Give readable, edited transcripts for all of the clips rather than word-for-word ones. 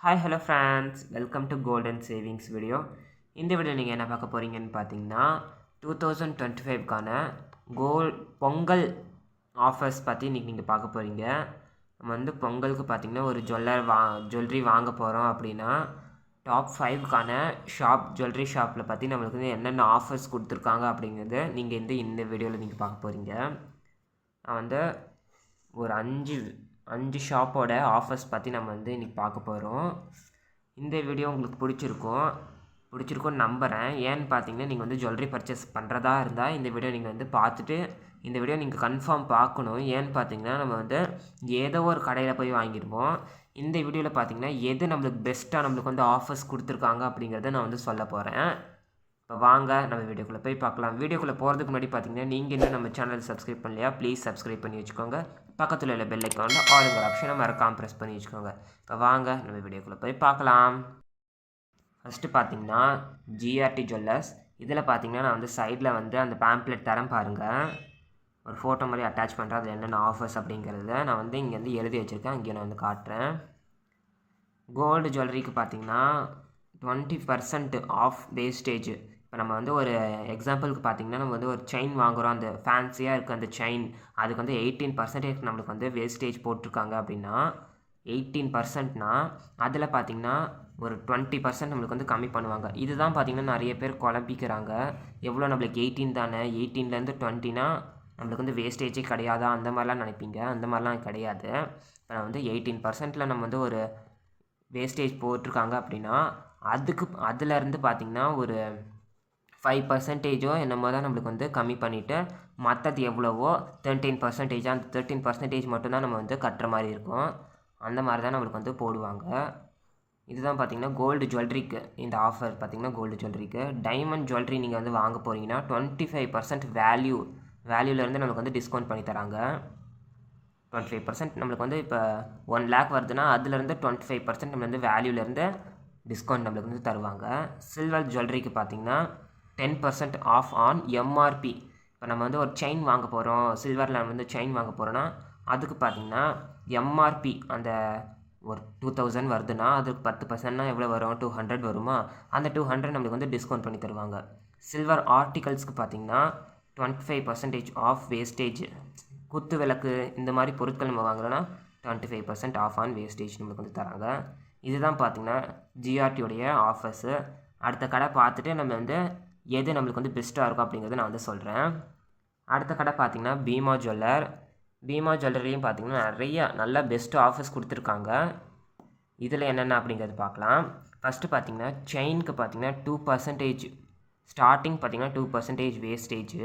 Hi hello friends, welcome to golden savings video. இந்த video நீங்கள் என்ன பார்க்க போகிறீங்கன்னு பார்த்தீங்கன்னா 2025க்கான பொங்கல் ஆஃபர்ஸ் பற்றி இன்றைக்கி நீங்கள் பார்க்க போகிறீங்க. நம்ம வந்து பொங்கலுக்கு பார்த்திங்கன்னா ஒரு ஜுவல்லரி வாங்க போகிறோம் அப்படின்னா டாப் 5க்கான ஜுவல்லரி ஷாப்பில் பற்றி நம்மளுக்கு வந்து என்னென்ன ஆஃபர்ஸ் கொடுத்துருக்காங்க அப்படிங்கிறது நீங்கள் இந்த வீடியோவில் நீங்கள் பார்க்க போகிறீங்க. நான் வந்து ஒரு அஞ்சு ஷாப்போட ஆஃபர்ஸ் பற்றி நம்ம வந்து இன்றைக்கி பார்க்க போகிறோம். இந்த வீடியோ உங்களுக்கு பிடிச்சிருக்கும்னு நம்புகிறேன். ஏன்னு பார்த்தீங்கன்னா நீங்கள் வந்து ஜுவல்லரி பர்ச்சேஸ் பண்ணுறதா இருந்தால் இந்த வீடியோ நீங்கள் வந்து பார்த்துட்டு இந்த வீடியோ நீங்கள் கன்ஃபார்ம் பார்க்கணும். ஏன்னு பார்த்தீங்கன்னா நம்ம வந்து ஏதோ ஒரு கடையில் போய் வாங்கியிருப்போம். இந்த வீடியோவில் பார்த்தீங்கன்னா எது நம்மளுக்கு பெஸ்ட்டாக நம்மளுக்கு வந்து ஆஃபர்ஸ் கொடுத்துருக்காங்க அப்படிங்கிறத நான் வந்து சொல்ல போகிறேன். இப்போ வாங்க நம்ம வீடியோக்குள்ளே போய் பார்க்கலாம். வீடியோக்குள்ளே போகிறதுக்கு முன்னாடி பார்த்தீங்கன்னா நீங்கள் இன்னும் நம்ம சேனல் சப்ஸ்கிரைப் பண்ணலையா, ப்ளீஸ் சப்ஸ்கிரைப் பண்ணி வச்சுக்கோங்க. பக்கத்தில் உள்ள பெல் ஐக்கானில் ஆளுங்கிற ஆப்ஷனை மறக்காமல் ப்ரெஸ் பண்ணி வச்சுக்கோங்க. இப்போ வாங்க நம்ம வீடியோக்குள்ளே போய் பார்க்கலாம். ஃபஸ்ட்டு பார்த்தீங்கன்னா ஜிஆர்டி ஜுவல்லர்ஸ். இதில் பார்த்தீங்கன்னா நான் வந்து சைடில் வந்து அந்த பேம்ப்ளெட் தரேன் பாருங்கள், ஒரு ஃபோட்டோ மாதிரி அட்டாச் பண்ணுறேன். அதில் என்னென்ன ஆஃபர்ஸ் அப்படிங்கிறத நான் வந்து இங்கே வந்து எழுதி வச்சுருக்கேன். இங்கே நான் வந்து காட்டுறேன். கோல்டு ஜுவல்லரிக்கு பார்த்தீங்கன்னா 20% ஆஃப் வேஸ்டேஜ். இப்போ நம்ம வந்து ஒரு எக்ஸாம்பிளுக்கு பார்த்திங்கன்னா நம்ம வந்து ஒரு செயின் வாங்குகிறோம், அந்த ஃபேன்சியாக இருக்குது அந்த செயின், அதுக்கு வந்து 18% நம்மளுக்கு வந்து வேஸ்டேஜ் போட்டிருக்காங்க அப்படின்னா 18%னா அதில் பார்த்திங்கன்னா ஒரு 20% நம்மளுக்கு வந்து கம்மி பண்ணுவாங்க. இதுதான் பார்த்திங்கன்னா நிறைய பேர் குழப்பிக்கிறாங்க. எவ்வளோ நம்மளுக்கு 18 தானே, 18லேருந்து 20னா நம்மளுக்கு வந்து வேஸ்டேஜே கிடையாதா அந்த மாதிரிலாம் நினைப்பீங்க. அந்த மாதிரிலாம் கிடையாது. இப்போ நான் வந்து 18%ல் நம்ம வந்து ஒரு வேஸ்டேஜ் போட்டிருக்காங்க அப்படின்னா அதிலேருந்து பார்த்திங்கன்னா ஒரு 5%ஓ என்னமோ தான் நம்மளுக்கு வந்து கம்மி பண்ணிவிட்டு மற்றது எவ்வளவோ 13%, அந்த 13% மட்டும்தான் நம்ம வந்து கட்டுற மாதிரி இருக்கும். அந்த மாதிரி தான் நம்மளுக்கு வந்து போடுவாங்க. இதுதான் பார்த்திங்கன்னா கோல்டு ஜுவல்லரிக்கு இந்த ஆஃபர். பார்த்திங்கன்னா கோல்டு ஜுவல்லரிக்கு டைமண்ட் ஜுவல்லரி நீங்கள் வந்து வாங்க போகிறீங்கன்னா 25% வேல்யூலேருந்து நம்மளுக்கு வந்து டிஸ்கவுண்ட் பண்ணி தராங்க. 25% நம்மளுக்கு வந்து இப்போ 1 lakh வருதுன்னா அதுலேருந்து 25% நம்ம வந்து வேல்யூலேருந்து டிஸ்கவுண்ட் நம்மளுக்கு வந்து தருவாங்க. சில்வர் ஜுவல்லரிக்கு பார்த்திங்கன்னா 10% ஆஃப் ஆன் எம்ஆர்பி. இப்போ நம்ம வந்து ஒரு செயின் வாங்க போகிறோம், சில்வரில் நம்ம வந்து செயின் வாங்க போகிறோன்னா அதுக்கு பார்த்திங்கன்னா எம்ஆர்பி அந்த ஒரு 2000 வருதுன்னா அதுக்கு 10%னா எவ்வளோ வரும், 200 வருமா, அந்த 200 நம்மளுக்கு வந்து டிஸ்கவுண்ட் பண்ணி தருவாங்க. சில்வர் ஆர்டிகல்ஸ்க்கு பார்த்திங்கன்னா 25% ஆஃப் வேஸ்டேஜ். குத்து விளக்கு இந்த மாதிரி பொருட்கள் நம்ம வாங்குறோன்னா 25% ஆஃப் ஆன் வேஸ்டேஜ் நம்மளுக்கு வந்து தராங்க. இதுதான் பார்த்திங்கன்னா ஜிஆர்டியோடைய ஆஃபர்ஸு. அடுத்த கடை பார்த்துட்டு நம்ம வந்து எது நம்மளுக்கு வந்து பெஸ்ட்டாக இருக்கும் அப்படிங்கிறத நான் வந்து சொல்கிறேன். அடுத்த கடை பார்த்திங்கன்னா பீமா ஜுவல்லரியும் பார்த்திங்கன்னா நிறைய நல்ல பெஸ்ட்டு ஆஃபர்ஸ் கொடுத்துருக்காங்க. இதில் என்னென்ன அப்படிங்கிறது பார்க்கலாம். ஃபஸ்ட்டு பார்த்திங்கன்னா செயினுக்கு பார்த்திங்கன்னா 2% ஸ்டார்டிங் பார்த்திங்கன்னா 2% வேஸ்டேஜ்.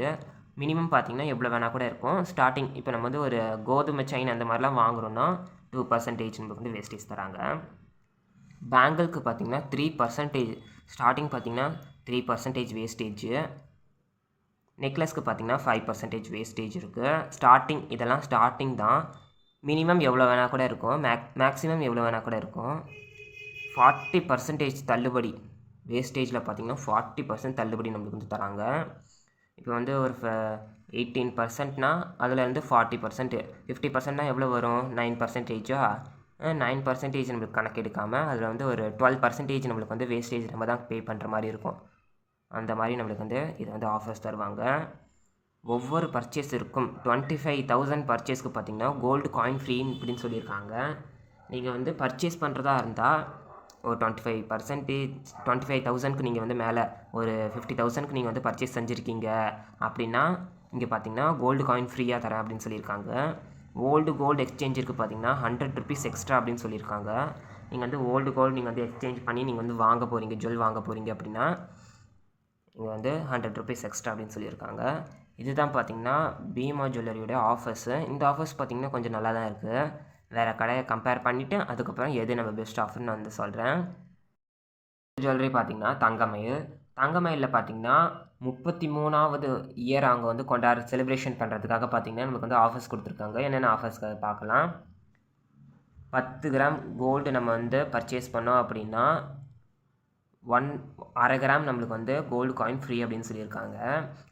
மினிமம் பார்த்திங்கன்னா எவ்வளோ வேணால் கூட இருக்கும். ஸ்டார்டிங் இப்போ நம்ம வந்து ஒரு கோதுமை செயின் அந்த மாதிரிலாம் வாங்குகிறோன்னா 2% நம்மளுக்கு வந்து வேஸ்டேஜ் தராங்க. பேங்கிளுக்கு பார்த்திங்கன்னா 3% ஸ்டார்டிங் பார்த்திங்கன்னா 3% வேஸ்டேஜ். நெக்லஸ்க்கு பார்த்திங்கன்னா 5% வேஸ்டேஜ் இருக்குது. ஸ்டார்டிங் இதெல்லாம் ஸ்டார்டிங் தான். மினிமம் எவ்வளோ வேணால் கூட இருக்கும், மேக்ஸிமம் எவ்வளோ வேணால் கூட இருக்கும். 40% தள்ளுபடி வேஸ்டேஜில் பார்த்திங்கன்னா 40% தள்ளுபடி நம்மளுக்கு வந்து தராங்க. இப்போ வந்து ஒரு 18%னா அதுலேருந்து 40%, 50%னா எவ்வளோ வரும், 9%. 9% நம்மளுக்கு கணக்கு எடுக்காமல் அதில் வந்து ஒரு 12% நம்மளுக்கு வந்து வேஸ்டேஜ் நம்ம தான் பே பண்ணுற மாதிரி இருக்கும். அந்த மாதிரி நம்மளுக்கு வந்து இதை வந்து ஆஃபர்ஸ் தருவாங்க. ஒவ்வொரு பர்ச்சேஸிற்கும் 25,000 பர்ச்சேஸ்க்கு பார்த்திங்கன்னா கோல்டு காயின் ஃப்ரீ இப்படின்னு சொல்லியிருக்காங்க. நீங்கள் வந்து பர்ச்சேஸ் பண்ணுறதா இருந்தால் ஒரு 25,000க்கு நீங்கள் வந்து மேலே ஒரு 50,000க்கு நீங்கள் வந்து பர்ச்சேஸ் செஞ்சுருக்கீங்க அப்படின்னா இங்கே பார்த்திங்கன்னா கோல்டு காயின் ஃப்ரீயாக தரேன் அப்படின்னு சொல்லியிருக்காங்க. கோல்டு எக்ஸ்சேஞ்சிற்கு பார்த்திங்கன்னா 100 rupees எக்ஸ்ட்ரா அப்படின்னு சொல்லியிருக்காங்க. நீங்கள் வந்து கோல்டு நீங்கள் வந்து எக்ஸ்சேஞ்ச் பண்ணி நீங்கள் வந்து வாங்க போகிறீங்க, ஜுவல் வாங்க போகிறீங்க அப்படின்னா இங்கே வந்து 100 rupees எக்ஸ்ட்ரா அப்படின்னு சொல்லியிருக்காங்க. இதுதான் பார்த்திங்கன்னா பீமா ஜுவல்லரியோட ஆஃபர்ஸு. இந்த ஆஃபர்ஸ் பார்த்திங்கன்னா கொஞ்சம் நல்லா தான் இருக்குது. வேறு கடையை கம்பேர் பண்ணிவிட்டு அதுக்கப்புறம் எது நம்ம பெஸ்ட் ஆஃபர்னு நான் வந்து சொல்கிறேன். ஜுவல்லரி பார்த்திங்கன்னா தங்கமயிலில் பார்த்திங்கன்னா 33வது இயர் அவங்க வந்து செலிப்ரேஷன் பண்ணுறதுக்காக பார்த்திங்கன்னா நம்மளுக்கு வந்து ஆஃபர்ஸ் கொடுத்துருக்காங்க. என்னென்ன ஆஃபர்ஸ் பார்க்கலாம். 10 கிராம் கோல்டு நம்ம வந்து பர்ச்சேஸ் பண்ணோம் அப்படின்னா 1/2 கிராம் நம்மளுக்கு வந்து கோல்டு காயின் ஃப்ரீ அப்படின்னு சொல்லியிருக்காங்க.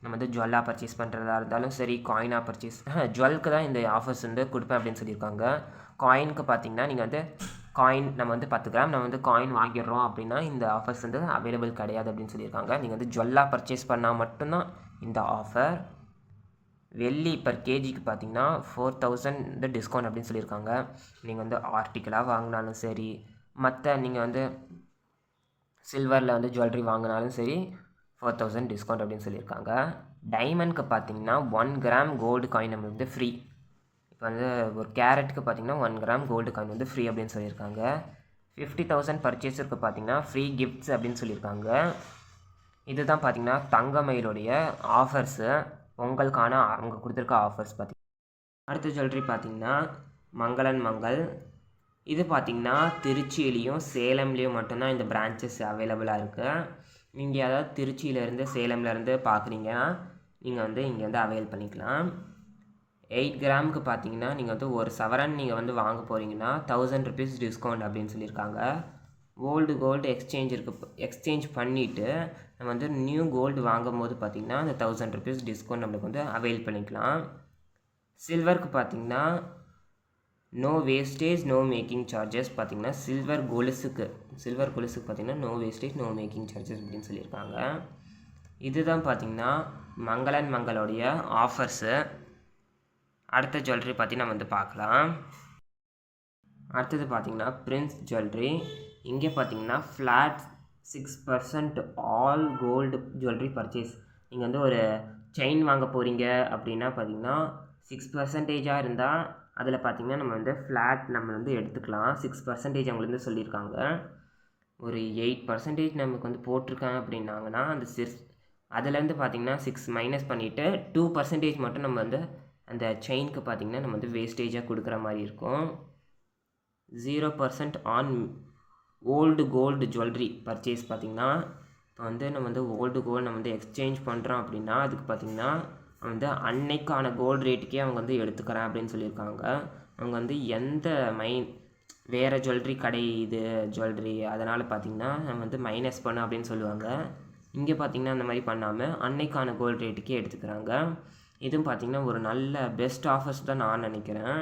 நம்ம வந்து ஜுவல்லாக பர்ச்சேஸ் பண்ணுறதா இருந்தாலும் சரி, காயினாக ஜுவல்க்கு தான் இந்த ஆஃபர்ஸ் வந்து கொடுப்பேன் அப்படின்னு சொல்லியிருக்காங்க. காயினுக்கு பார்த்திங்கன்னா நீங்கள் வந்து காயின் நம்ம வந்து 10 கிராம் நம்ம வந்து காயின் வாங்கிடுறோம் அப்படின்னா இந்த ஆஃபர்ஸ் வந்து அவைலபிள் கிடையாது அப்படின்னு சொல்லியிருக்காங்க. நீங்கள் வந்து ஜுவல்லாக பர்ச்சேஸ் பண்ணால் மட்டும்தான் இந்த ஆஃபர். வெள்ளி பர் கேஜிக்கு பார்த்தீங்கன்னா 4000 வந்து டிஸ்கவுண்ட் அப்படின்னு சொல்லியிருக்காங்க. நீங்கள் வந்து ஆர்டிக்கலாக வாங்கினாலும் சரி, மற்ற நீங்கள் வந்து சில்வரில் வந்து ஜுவல்லரி வாங்கினாலும் சரி 4000 டிஸ்கவுண்ட் அப்படின்னு சொல்லியிருக்காங்க. டைமண்ட்க்கு பார்த்தீங்கன்னா 1 கிராம் கோல்டு காயின் நம்ம வந்து ஃப்ரீ. இப்போ வந்து ஒரு கேரட்டுக்கு பார்த்தீங்கன்னா 1 கிராம் கோல்டு காயின் வந்து ஃப்ரீ அப்படின்னு சொல்லியிருக்காங்க. 50,000 பர்ச்சேஸருக்கு பார்த்தீங்கன்னா ஃப்ரீ கிஃப்ட்ஸ் அப்படின்னு சொல்லியிருக்காங்க. இதுதான் பார்த்தீங்கன்னா தங்கமயிலுடைய ஆஃபர்ஸு, பொங்கலுக்கான அவங்க கொடுத்துருக்க ஆஃபர்ஸ் பார்த்தீங்கன்னா. அடுத்த ஜுவல்லரி பார்த்தீங்கன்னா மங்களன் மங்கள். இது பார்த்திங்கன்னா திருச்சியிலையும் சேலம்லேயும் மட்டும்தான் இந்த பிரான்ச்சஸ் அவைலபிளாக இருக்குது. நீங்கள் ஏதாவது திருச்சியிலேருந்து சேலம்லேருந்து பார்க்குறீங்கன்னா நீங்கள் வந்து இங்கே வந்து அவைல் பண்ணிக்கலாம். 8 கிராமுக்கு பார்த்தீங்கன்னா நீங்கள் வந்து ஒரு சவரன் நீங்கள் வந்து வாங்க போகிறீங்கன்னா 1000 rupees டிஸ்கவுண்ட் அப்படின்னு சொல்லியிருக்காங்க. கோல்டு எக்ஸ்சேஞ்ச் பண்ணிவிட்டு நம்ம வந்து நியூ கோல்டு வாங்கும் போது பார்த்திங்கன்னா அந்த 1000 rupees டிஸ்கவுண்ட் நம்மளுக்கு வந்து அவைல் பண்ணிக்கலாம். சில்வருக்கு பார்த்திங்கன்னா no wastage no making charges. பார்த்திங்கன்னா சில்வர் கொலுசுக்கு பார்த்திங்கன்னா no wastage no making charges அப்படின்னு சொல்லியிருக்காங்க. இதுதான் பார்த்திங்கன்னா மங்களன் மங்களோடைய ஆஃபர்ஸு. அடுத்த ஜுவல்லரி பற்றி நம்ம வந்து பார்க்கலாம். அடுத்தது பார்த்திங்கன்னா பிரின்ஸ் ஜுவல்லரி. இங்கே பார்த்திங்கன்னா flat 6% all gold jewellery purchase. நீங்கள் வந்து ஒரு செயின் வாங்க போகிறீங்க அப்படின்னா பார்த்திங்கன்னா 6% இருந்தால் அதில் பார்த்திங்கன்னா நம்ம வந்து ஃப்ளாட் நம்ம வந்து எடுத்துக்கலாம். 6% அவங்க வந்து சொல்லியிருக்காங்க. ஒரு 8% நமக்கு வந்து போட்டிருக்காங்க அப்படின்னாங்கன்னா அந்த அதுலேருந்து பார்த்திங்கன்னா 6 மைனஸ் பண்ணிவிட்டு 2% மட்டும் நம்ம வந்து அந்த செயினுக்கு பார்த்திங்கன்னா நம்ம வந்து வேஸ்டேஜாக கொடுக்குற மாதிரி இருக்கும். 0% on old gold jewellery purchase. பார்த்திங்கன்னா இப்போ வந்து நம்ம வந்து ஓல்டு கோல்டு நம்ம வந்து எக்ஸ்சேஞ்ச் பண்ணுறோம் அப்படின்னா அதுக்கு பார்த்திங்கன்னா வந்து அன்னைக்கான கோல்டு ரேட்டுக்கே அவங்க வந்து எடுத்துக்கிறேன் அப்படின்னு சொல்லியிருக்காங்க. அவங்க வந்து எந்த வேறு ஜுவல்லரி கடை இது ஜுவல்லரி அதனால் பார்த்திங்கன்னா நம்ம வந்து மைனஸ் பண்ண அப்படின்னு சொல்லுவாங்க. இங்கே பார்த்திங்கன்னா அந்த மாதிரி பண்ணாமல் அன்னைக்கான கோல்டு ரேட்டுக்கே எடுத்துக்கிறாங்க. இதுவும் பார்த்திங்கன்னா ஒரு நல்ல பெஸ்ட் ஆஃபர்ஸ் தான் நான் நினைக்கிறேன்.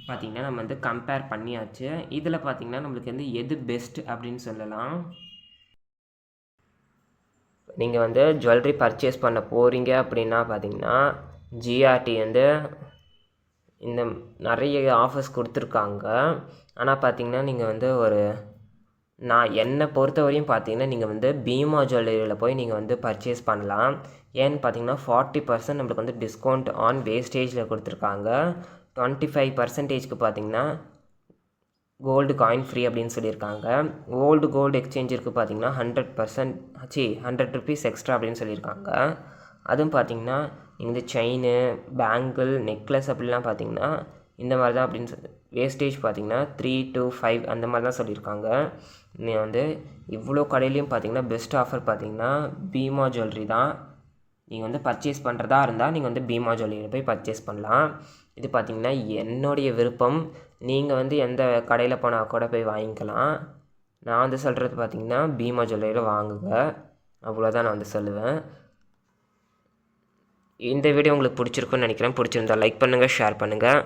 பார்த்திங்கன்னா நம்ம வந்து கம்பேர் பண்ணியாச்சு. இதில் பார்த்திங்கன்னா நம்மளுக்கு வந்து எது பெஸ்ட் அப்படின்னு சொல்லலாம். நீங்கள் வந்து ஜுவல்லரி பர்ச்சேஸ் பண்ண போகிறீங்க அப்படின்னா பார்த்திங்கன்னா ஜிஆர்டி வந்து இந்த நிறைய ஆஃபர்ஸ் கொடுத்துருக்காங்க. ஆனால் பார்த்திங்கன்னா நீங்கள் வந்து நான் என்னை பொறுத்த வரையும் பார்த்திங்கன்னா நீங்கள் வந்து பீமா ஜுவல்லரியில் போய் நீங்கள் வந்து பர்ச்சேஸ் பண்ணலாம். ஏன்னு பார்த்திங்கன்னா 40% நம்மளுக்கு வந்து டிஸ்கவுண்ட் ஆன் வேஸ்டேஜில் கொடுத்துருக்காங்க. 25%க்கு பார்த்திங்கன்னா கோல்டு காயின் ஃப்ரீ அப்படின்னு சொல்லியிருக்காங்க. ஓல்டு கோல்டு எக்ஸ்சேஞ்ச் இருக்குது பார்த்திங்கன்னா 100 rupees எக்ஸ்ட்ரா அப்படின்னு சொல்லியிருக்காங்க. அதுவும் பார்த்திங்கன்னா இந்த செயின் பேங்கிள் நெக்லஸ் அப்படிலாம் பார்த்திங்கன்னா இந்த மாதிரி தான் அப்படின்னு வேஸ்டேஜ் பார்த்திங்கன்னா 3 to 5 அந்த மாதிரி தான் சொல்லியிருக்காங்க. நீங்கள் வந்து இவ்வளோ கடையிலையும் பார்த்திங்கன்னா பெஸ்ட் ஆஃபர் பார்த்திங்கன்னா பீமா ஜுவல்லரி தான். நீங்கள் வந்து பர்ச்சேஸ் பண்ணுறதா இருந்தால் நீங்கள் வந்து பீமா ஜுவல்லரியில் போய் பர்ச்சேஸ் பண்ணலாம். இது பார்த்திங்கன்னா என்னுடைய விருப்பம். நீங்கள் வந்து எந்த கடையில் போனால் கூட போய் வாங்கிக்கலாம். நான் வந்து சொல்கிறது பார்த்திங்கன்னா பீமா ஜுவல்லரியில் வாங்குங்க, அவ்வளோதான் நான் வந்து சொல்லுவேன். இந்த வீடியோ உங்களுக்கு பிடிச்சிருக்குன்னு நினைக்கிறேன். பிடிச்சிருந்தால் லைக் பண்ணுங்கள், ஷேர் பண்ணுங்கள்.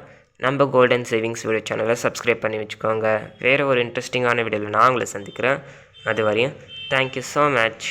நம்ம கோல்டன் சேவிங்ஸ் வீடியோ சேனலை சப்ஸ்கிரைப் பண்ணி வச்சுக்கோங்க. வேறு ஒரு இன்ட்ரெஸ்டிங்கான வீடியோவில் நான் உங்களை சந்திக்கிறேன். அது வரையும் தேங்க்யூ ஸோ மச்.